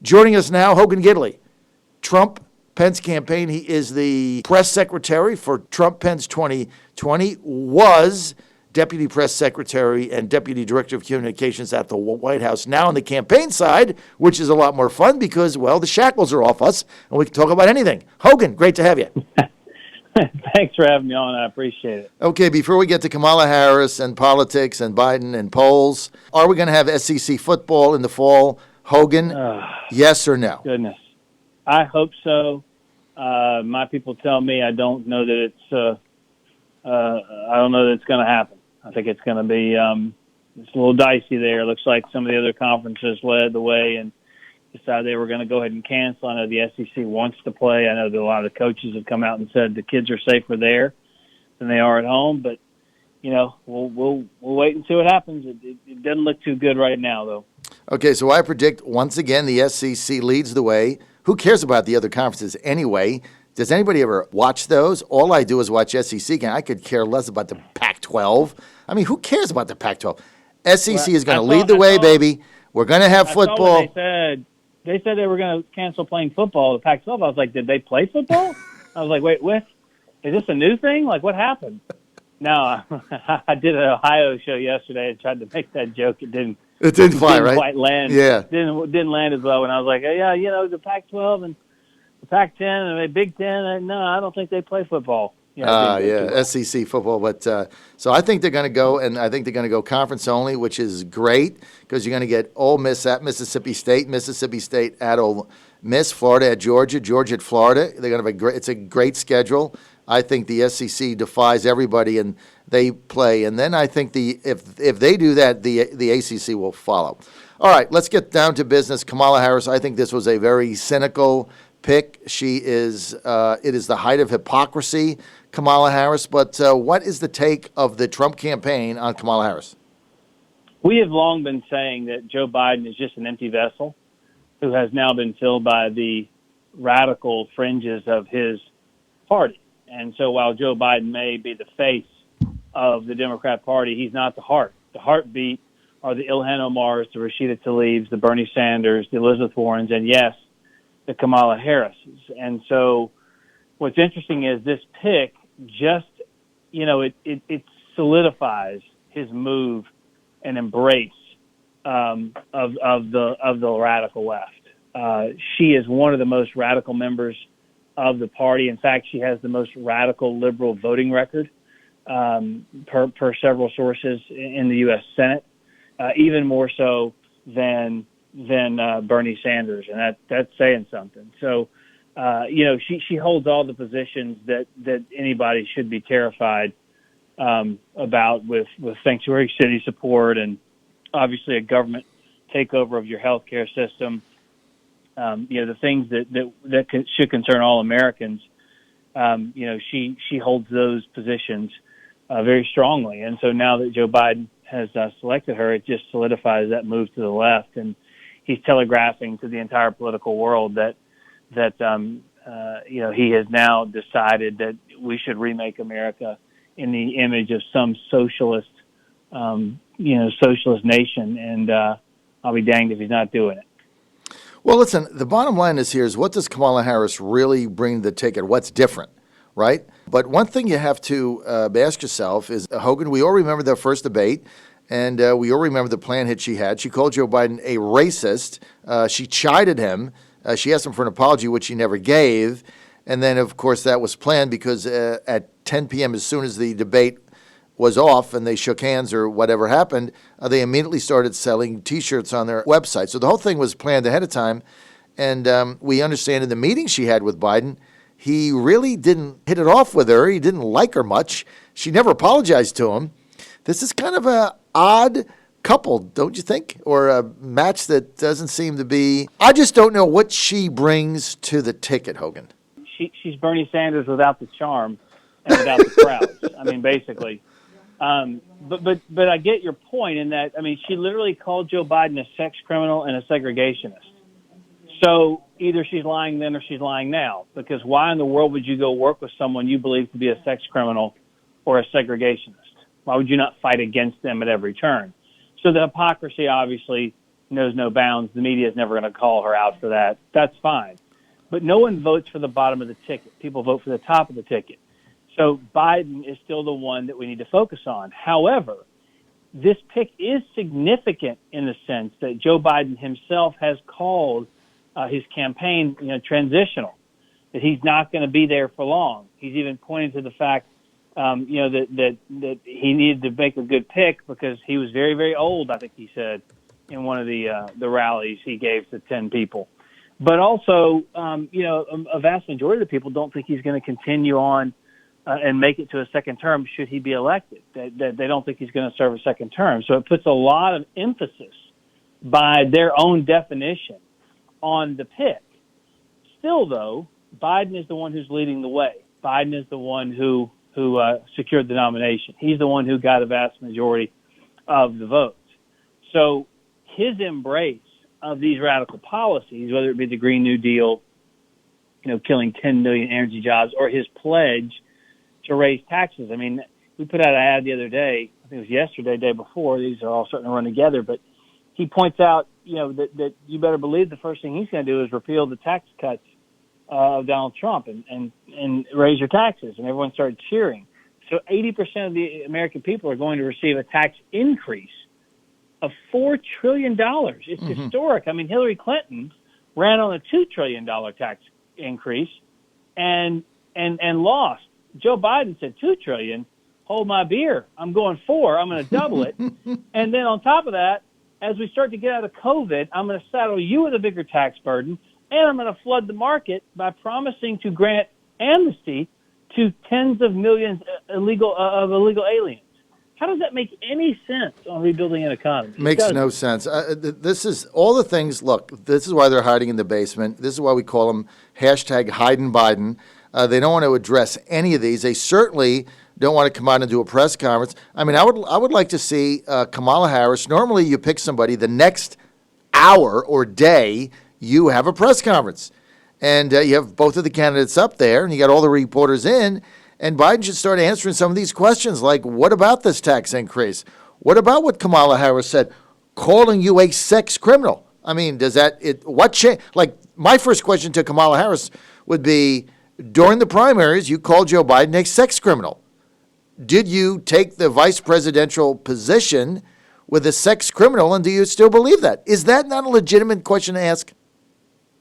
Joining us now, Hogan Gidley, Trump-Pence campaign. He is the press secretary for Trump-Pence 2020, was deputy press secretary and deputy director of communications at the White House. Now on the campaign side, which is a lot more fun because, well, the shackles are off us and we can talk about anything. Hogan, great to have you. Thanks for having me on. I appreciate it. Okay, before we get to Kamala Harris and politics and Biden and polls, are we going to have SEC football in the fall? Hogan, yes or no? Goodness. I hope so. My people tell me I don't know that it's going to happen. I think it's going to be it's a little dicey there. It looks like some of the other conferences led the way and decided they were going to go ahead and cancel. I know the SEC wants to play. I know that a lot of the coaches have come out and said the kids are safer there than they are at home. But we'll wait and see what happens. It doesn't look too good right now, though. Okay, so I predict once again the SEC leads the way. Who cares about the other conferences anyway? Does anybody ever watch those? All I do is watch SEC, and I could care less about the Pac-12. I mean, who cares about the Pac-12? SEC is going to lead the way, baby. We're going to have football. They said they were going to cancel playing football, the Pac-12. I was like, did they play football? I was like, wait, what? Is this a new thing? Like, what happened? No, I did an Ohio show yesterday and tried to make that joke. It didn't fly, right? Quite land. Yeah. Didn't land as well. And I was like, yeah, the Pac-12 and the Pac-10 and the Big Ten. No, I don't think they play football. SEC football. But so I think they're going to go, and I think they're going to go conference only, which is great because you're going to get Ole Miss at Mississippi State at Ole Miss, Florida at Georgia, Georgia at Florida. They're going to have it's a great schedule. I think the SEC defies everybody, and they play. And then I think if they do that, the ACC will follow. All right, let's get down to business. Kamala Harris, I think this was a very cynical pick. She is it is the height of hypocrisy, Kamala Harris. But what is the take of the Trump campaign on Kamala Harris? We have long been saying that Joe Biden is just an empty vessel who has now been filled by the radical fringes of his party. And so while Joe Biden may be the face of the Democrat Party, he's not the heart. The heartbeat are the Ilhan Omars, the Rashida Tlaibs, the Bernie Sanders, the Elizabeth Warrens, and yes, the Kamala Harrises. And so what's interesting is this pick just, it solidifies his move and embrace of the radical left. She is one of the most radical members of the party. In fact, she has the most radical liberal voting record per several sources in the U.S. Senate, even more so than Bernie Sanders, and that's saying something. So, she holds all the positions that anybody should be terrified about with sanctuary city support and obviously a government takeover of your healthcare system. The things that should concern all Americans. She holds those positions very strongly, and so now that Joe Biden has selected her, it just solidifies that move to the left, and he's telegraphing to the entire political world that he has now decided that we should remake America in the image of some socialist nation, and I'll be danged if he's not doing it. Well, listen, the bottom line is what does Kamala Harris really bring to the ticket? What's different, right? But one thing you have to ask yourself is, Hogan, we all remember the first debate, and we all remember the plan hit she had. She called Joe Biden a racist. She chided him. She asked him for an apology, which he never gave. And then, of course, that was planned because at 10 p.m., as soon as the debate was off and they shook hands or whatever happened, they immediately started selling T-shirts on their website. So the whole thing was planned ahead of time. And we understand in the meeting she had with Biden, he really didn't hit it off with her. He didn't like her much. She never apologized to him. This is kind of an odd couple, don't you think? Or a match that doesn't seem to be... I just don't know what she brings to the ticket, Hogan. She's Bernie Sanders without the charm and without the crowds. I mean, basically. But I get your point in that, I mean, she literally called Joe Biden a sex criminal and a segregationist. So either she's lying then or she's lying now, because why in the world would you go work with someone you believe to be a sex criminal or a segregationist? Why would you not fight against them at every turn? So the hypocrisy obviously knows no bounds. The media is never going to call her out for that. That's fine. But no one votes for the bottom of the ticket. People vote for the top of the ticket. So Biden is still the one that we need to focus on. However, this pick is significant in the sense that Joe Biden himself has called his campaign, transitional, that he's not going to be there for long. He's even pointing to the fact, that he needed to make a good pick because he was very, very old, I think he said, in one of the rallies he gave to 10 people. But also, a vast majority of the people don't think he's going to continue on and make it to a second term should he be elected. They don't think he's going to serve a second term. So it puts a lot of emphasis by their own definition on the pick. Still, though, Biden is the one who's leading the way. Biden is the one who secured the nomination. He's the one who got a vast majority of the votes. So his embrace of these radical policies, whether it be the Green New Deal, killing 10 million energy jobs, or his pledge to raise taxes. I mean, we put out an ad the other day, I think it was yesterday, day before, these are all starting to run together, but he points out, that you better believe the first thing he's going to do is repeal the tax cuts of Donald Trump and raise your taxes. And everyone started cheering. So 80% of the American people are going to receive a tax increase of $4 trillion. It's historic. I mean, Hillary Clinton ran on a $2 trillion tax increase and lost. Joe Biden said $2 trillion. Hold my beer. I'm going 4. I'm going to double it. And then on top of that, as we start to get out of COVID, I'm going to saddle you with a bigger tax burden, and I'm going to flood the market by promising to grant amnesty to tens of millions of illegal aliens. How does that make any sense on rebuilding an economy? Makes no sense. This is all the things. Look, this is why they're hiding in the basement. This is why we call them #Hiding Biden. They don't want to address any of these. They certainly don't want to come out and do a press conference. I mean, I would like to see Kamala Harris. Normally, you pick somebody the next hour or day. You have a press conference, and you have both of the candidates up there, and you got all the reporters in. And Biden should start answering some of these questions, like, what about this tax increase? What about what Kamala Harris said, calling you a sex criminal? I mean, does that, what change? Like, my first question to Kamala Harris would be, during the primaries, you called Joe Biden a sex criminal. Did you take the vice presidential position with a sex criminal, and do you still believe that? Is that not a legitimate question to ask?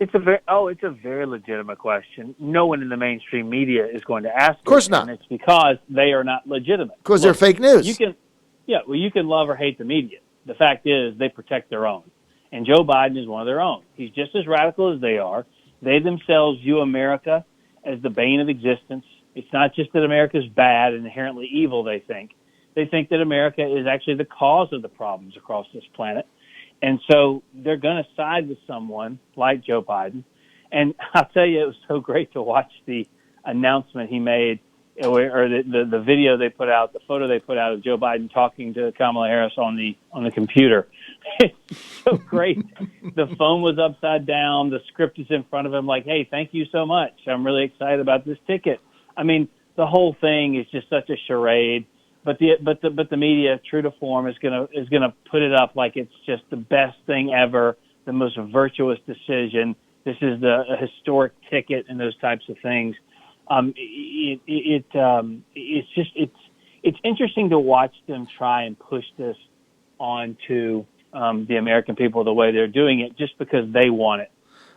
It's a very legitimate question. No one in the mainstream media is going to ask it. Of course not. And it's because they are not legitimate. Because they're fake news. You can love or hate the media. The fact is they protect their own. And Joe Biden is one of their own. He's just as radical as they are. They themselves view America as the bane of existence. It's not just that America's bad and inherently evil, they think. They think that America is actually the cause of the problems across this planet. And so they're going to side with someone like Joe Biden. And I'll tell you, it was so great to watch the announcement he made, or the video they put out, the photo they put out of Joe Biden talking to Kamala Harris on the computer. It's so great. The phone was upside down. The script is in front of him like, hey, thank you so much. I'm really excited about this ticket. I mean, the whole thing is just such a charade. But the media, true to form, is gonna put it up like it's just the best thing ever, the most virtuous decision. This is a historic ticket, and those types of things. It's interesting to watch them try and push this onto the American people the way they're doing it, just because they want it.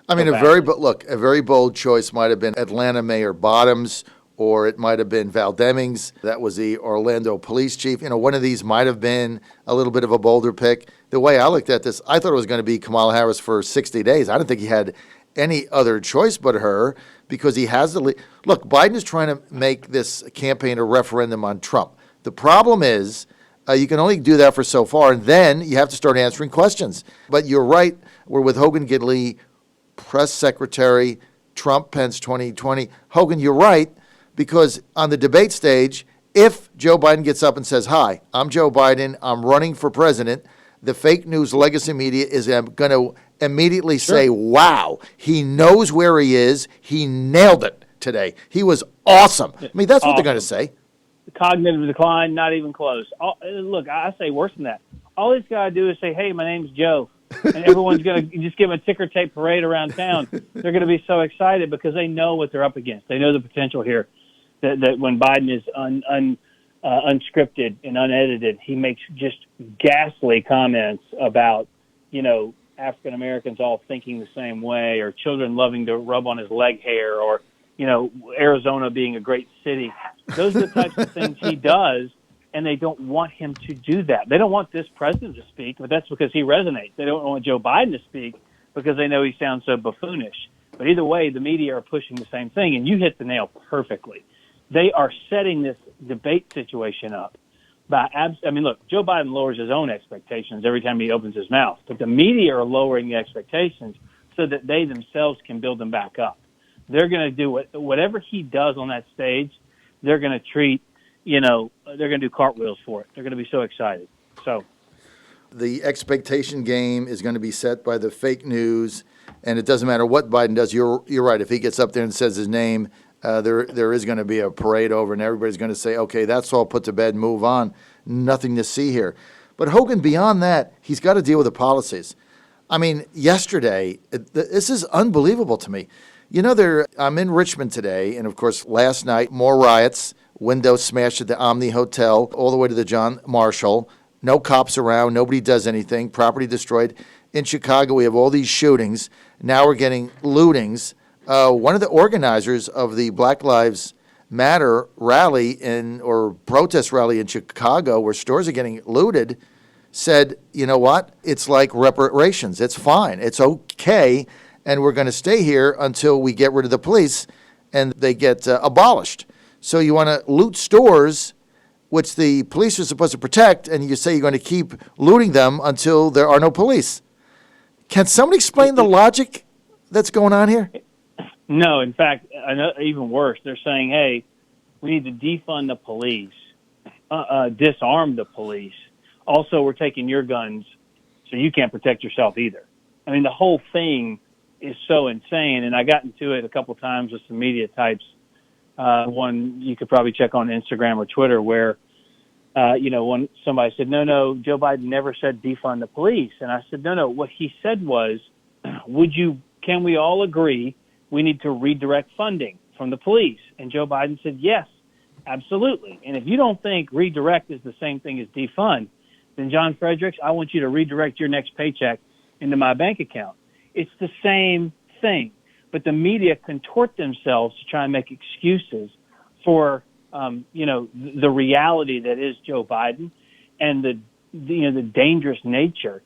I mean, a very bold choice might have been Atlanta Mayor Bottoms, or it might have been Val Demings. That was the Orlando police chief. One of these might have been a little bit of a bolder pick. The way I looked at this, I thought it was going to be Kamala Harris for 60 days. I didn't think he had any other choice but her, because he has the lead. Look, Biden is trying to make this campaign a referendum on Trump. The problem is you can only do that for so far, and then you have to start answering questions. But you're right. We're with Hogan Gidley, press secretary, Trump, Pence 2020. Hogan, you're right. Because on the debate stage, if Joe Biden gets up and says, hi, I'm Joe Biden, I'm running for president, the fake news legacy media is going to immediately say, wow, he knows where he is. He nailed it today. He was awesome. I mean, that's what they're going to say. The cognitive decline, not even close. Look, I say worse than that. All he's got to do is say, hey, my name's Joe. and everyone's going to just give them a ticker tape parade around town. They're going to be so excited because they know what they're up against. They know the potential here that when Biden is unscripted and unedited, he makes just ghastly comments about, African Americans all thinking the same way, or children loving to rub on his leg hair, or, Arizona being a great city. Those are the types of things he does, and they don't want him to do that. They don't want this president to speak, but that's because he resonates. They don't want Joe Biden to speak because they know he sounds so buffoonish. But either way, the media are pushing the same thing, and you hit the nail perfectly. They are setting this debate situation up look, Joe Biden lowers his own expectations every time he opens his mouth, but the media are lowering the expectations so that they themselves can build them back up. They're going to do whatever he does on that stage. They're going to treat, they're going to do cartwheels for it. They're going to be so excited. So the expectation game is going to be set by the fake news, and it doesn't matter what Biden does. You're right. If he gets up there and says his name, there is going to be a parade over, and everybody's going to say, okay, that's all put to bed, move on. Nothing to see here. But Hogan, beyond that, he's got to deal with the policies. I mean, yesterday, this is unbelievable to me. I'm in Richmond today, and of course, last night, more riots, windows smashed at the Omni Hotel, all the way to the John Marshall. No cops around, nobody does anything, property destroyed. In Chicago, we have all these shootings. Now we're getting lootings. One of the organizers of the Black Lives Matter rally or protest rally in Chicago, where stores are getting looted, said, you know what? It's like reparations. It's fine. It's okay. And we're going to stay here until we get rid of the police and they get abolished. So you want to loot stores, which the police are supposed to protect, and you say you're going to keep looting them until there are no police. Can somebody explain the logic that's going on here? No, in fact, even worse, they're saying, hey, we need to defund the police, disarm the police. Also, we're taking your guns so you can't protect yourself either. I mean, the whole thing is so insane, and I got into it a couple times with some media types. One you could probably check on Instagram or Twitter where, when somebody said, no, Joe Biden never said defund the police. And I said, no, what he said was, can we all agree we need to redirect funding from the police? And Joe Biden said, yes, absolutely. And if you don't think redirect is the same thing as defund, then John Fredericks, I want you to redirect your next paycheck into my bank account. It's the same thing. But the media contort themselves to try and make excuses for, the reality that is Joe Biden and the dangerous nature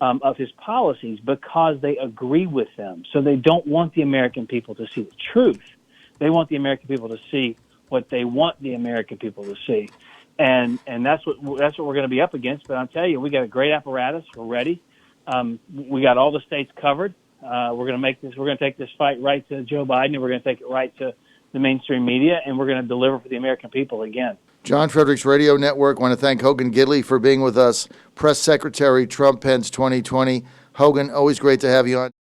of his policies because they agree with them. So they don't want the American people to see the truth. They want the American people to see what they want the American people to see. And that's what we're going to be up against. But I'll tell you, we got a great apparatus. We're ready. We got all the states covered. We're going to take this fight right to Joe Biden, and we're going to take it right to the mainstream media, and we're going to deliver for the American people again. John Fredericks Radio Network. I want to thank Hogan Gidley for being with us. Press Secretary, Trump Pence 2020. Hogan, always great to have you on.